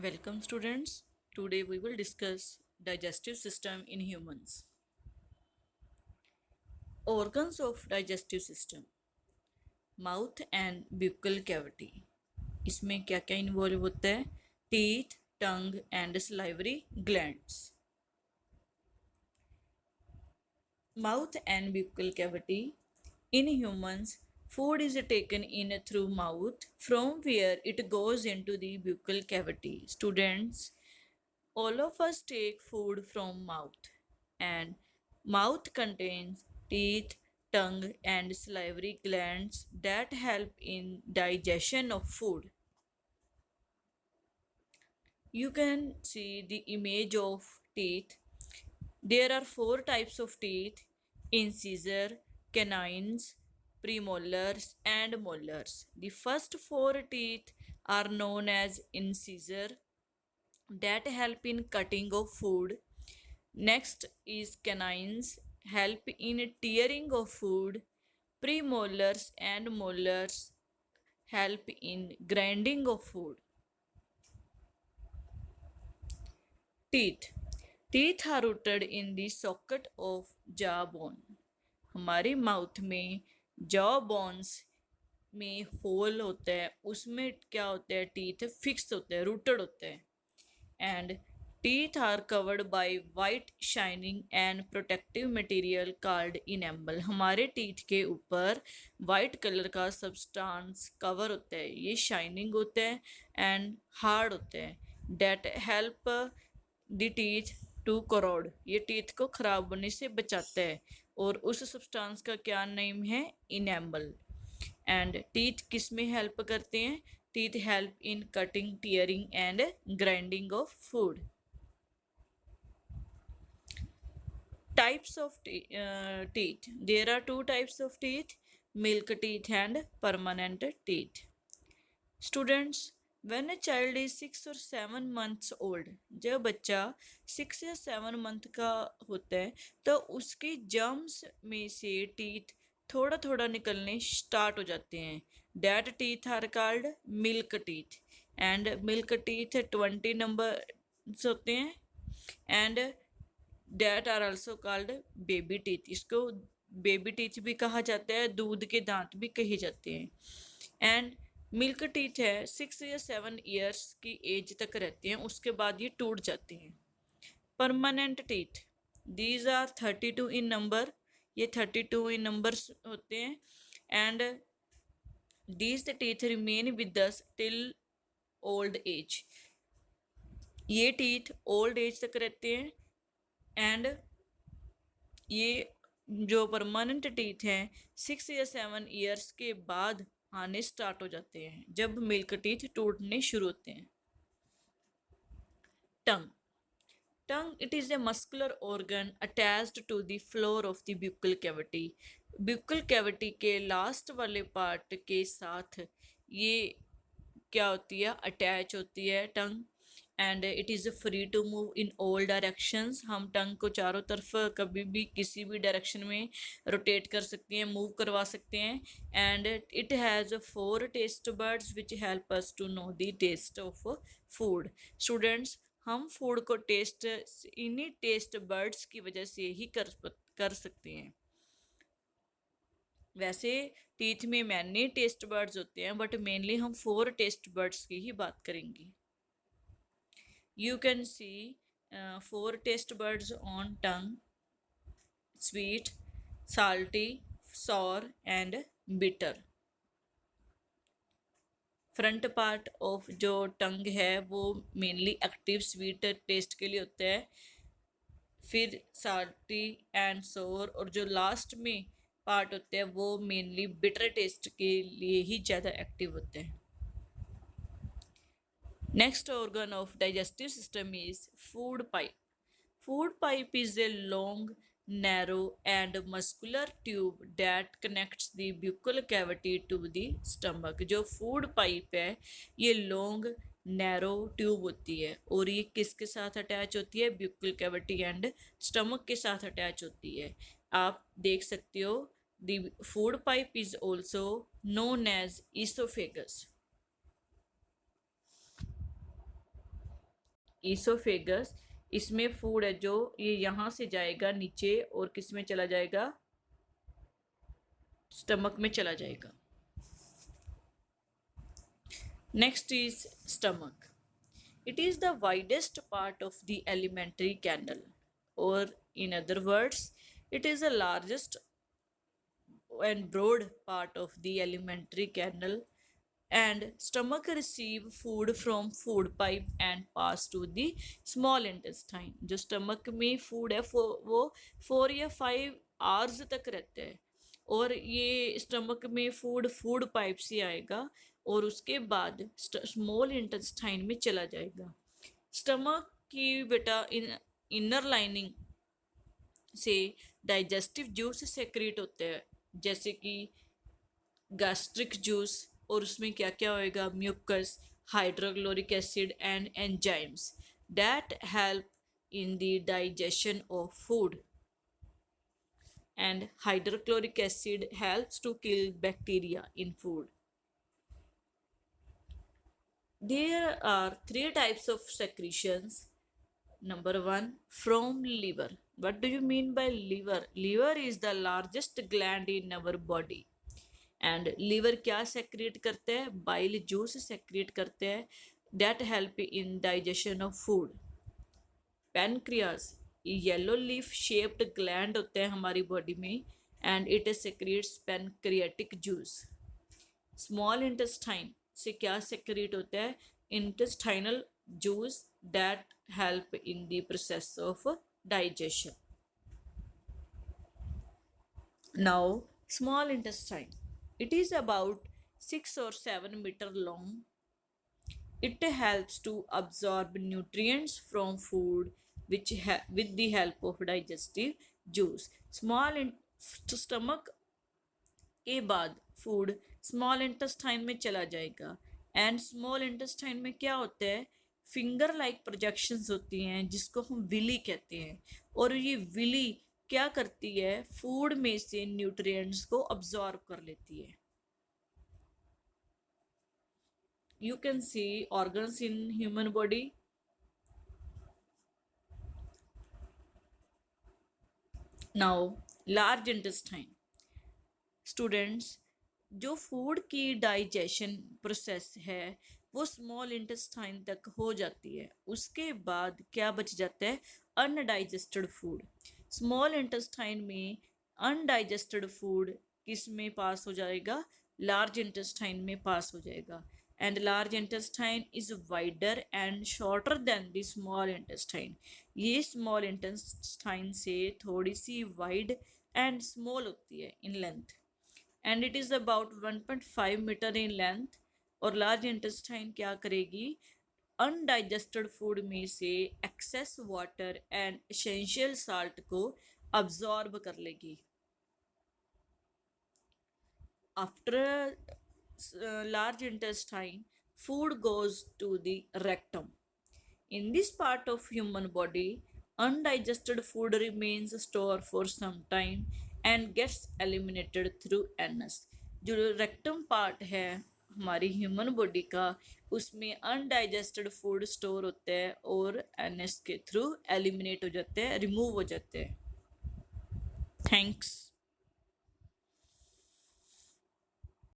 Welcome students. Today we will discuss digestive system in humans. Organs of digestive system. Mouth and buccal cavity. इसमें क्या क्या involve होता है? Teeth, tongue and salivary glands. Mouth and buccal cavity. In humans, food is taken in through mouth from where it goes into the buccal cavity. Students, all of us take food from mouth, and mouth contains teeth, tongue, and salivary glands that help in digestion of food. You can see the image of teeth. There are four types of teeth: incisor, canines, premolars, and molars. The first four teeth are known as incisor that help in cutting of food. Next is canines, help in tearing of food. Premolars and molars help in grinding of food. Teeth. Teeth are rooted in the socket of jawbone. हमारे mouth में jaw bones में whole होता है, उसमें क्या होता है? Teeth fix होते हैं, रूटेड होते हैं. And teeth are covered by white shining and protective material called enamel. हमारे टीथ के ऊपर वाइट कलर का सब्सटेंस कवर होता है, ये शाइनिंग होता है एंड हार्ड होता है. That help the teeth to corrode, ये टीथ को खराब होने से बचाता है. और उस सब्सटेंस का क्या नेम है? इनेमल. एंड टीथ किस में हेल्प करते हैं? Teeth help in cutting, tearing and grinding of food. Types of teeth. There are two types of teeth: milk teeth and permanent teeth. Students, when a child is 6 or 7 months old, जब बच्चा 6 या 7 month का होता है तो उसके germs में से टीथ थोड़ा थोड़ा निकलने स्टार्ट हो जाते हैं. That teeth are called milk teeth, and milk teeth 20 numbers होते हैं. And that are also called baby teeth. इसको बेबी टीथ भी कहा जाता है, दूध के दांत भी कहे जाते हैं. एंड मिल्क टीथ है 6 या 7 ईयर्स की एज तक रहते हैं, उसके बाद ये टूट जाते हैं. Permanent teeth, these are 32 in number, ये 32 इन नंबर्स होते हैं. And these teeth remain with us till old age, ये टीथ ओल्ड एज तक रहते हैं. एंड ये जो परमानेंट टीथ हैं 6 या 7 ईयर्स के बाद आने स्टार्ट हो जाते हैं, जब मिल्क टीथ टूटने शुरू होते हैं. Tongue. Tongue, it is a muscular organ attached to the floor of the buccal cavity. Buccal cavity के लास्ट वाले पार्ट के साथ ये क्या होती है? अटैच होती है tongue. And it is free to move in all directions. हम टंग को चारों तरफ कभी भी किसी भी डायरेक्शन में रोटेट कर सकते हैं, मूव करवा सकते हैं. And it has 4 taste buds which help us to know the taste of food. Students, हम फूड को टेस्ट इन्हीं टेस्ट बर्ड्स की वजह से ही कर सकते हैं. वैसे टीथ में मैनी टेस्ट बर्ड्स होते हैं, बट मेनली हम 4 टेस्ट बर्ड्स की ही बात करेंगे. You can see 4 taste buds on tongue: sweet, salty, sour and bitter. Front part of जो टंग है वो मेनली एक्टिव स्वीट टेस्ट के लिए होता है, फिर साल्टी एंड सोर, और जो लास्ट में पार्ट होते हैं वो मेनली बिटर टेस्ट के लिए ही ज़्यादा एक्टिव होते हैं. Next organ of digestive system is food pipe. Food pipe is a long, narrow and muscular tube that connects the buccal cavity to the stomach. जो food pipe है ये long, narrow tube होती है और ये किसके साथ अटैच होती है? buccal cavity and stomach के साथ अटैच होती है. आप देख सकते हो the food pipe is also known as esophagus. Oesophagus, इसमें फूड है जो ये यहाँ से जाएगा नीचे और किस में चला जाएगा, स्टमक में चला जाएगा. Next is stomach. It is the widest part of the alimentary canal, or in other words, it is the largest and broad part of the alimentary canal. And stomach receive food from food pipe and pass to the small intestine. जो stomach में food है वो 4 या 5 hours तक रहता है, और ये stomach में food pipe से आएगा और उसके बाद स्मॉल इंटेस्टाइन में चला जाएगा. स्टमक की बेटा इनर लाइनिंग से डाइजेस्टिव जूस सेक्रेट होते हैं, जैसे कि गैस्ट्रिक जूस, और उसमें क्या क्या होएगा, mucus, hydrochloric acid and enzymes that help in the digestion of food. And hydrochloric acid helps to kill bacteria in food. There are 3 types of secretions. Number 1, from liver. What do you mean by liver? Liver is the largest gland in our body. And liver क्या secrete करते हैं? Bile juice secrete करते हैं that help in digestion of food. Pancreas, yellow leaf shaped gland होते हैं हमारी body में, and it secretes pancreatic juice. Small intestine से क्या सेक्रेट होता है, intestinal juice that help in the process of digestion. Now small intestine, it is about 6 or 7 meter long. It helps to absorb nutrients from food which with the help of digestive juice. Small stomach के बाद food small intestine में चला जाएगा. And small intestine में क्या होता है, finger like projections होती हैं जिसको हम विली कहते हैं, और ये विली क्या करती है, फूड में से न्यूट्रिएंट्स को अब्जॉर्ब कर लेती है. You can see organs in human body. Now large intestine. Students, जो फूड की डाइजेशन प्रोसेस है वो स्मॉल इंटेस्टाइन तक हो जाती है, उसके बाद क्या बच जाता है, अनडाइजेस्टेड फूड. स्मॉल इंटेस्टाइन में अनडाइजेस्टेड फूड किस में पास हो जाएगा, लार्ज इंटेस्टाइन में पास हो जाएगा. And large intestine is wider and shorter than the small intestine. ये स्मॉल इंटेस्टाइन से थोड़ी सी वाइड एंड स्मॉल होती है in length, and it is about 1.5 meter in length. और लार्ज इंटेस्टाइन क्या करेगी, अनडाइजेस्टेड फूड में से excess water and essential salt को अब्जॉर्ब कर लेगी. After large intestine food goes to the rectum. In this part of human body, undigested food remains stored for some time and gets eliminated through anus. जो rectum part है हमारी human body का, उसमें undigested food store होते हैं और NS के through eliminate हो जाते हैं, रिमूव हो जाते हैं. थैंक्स.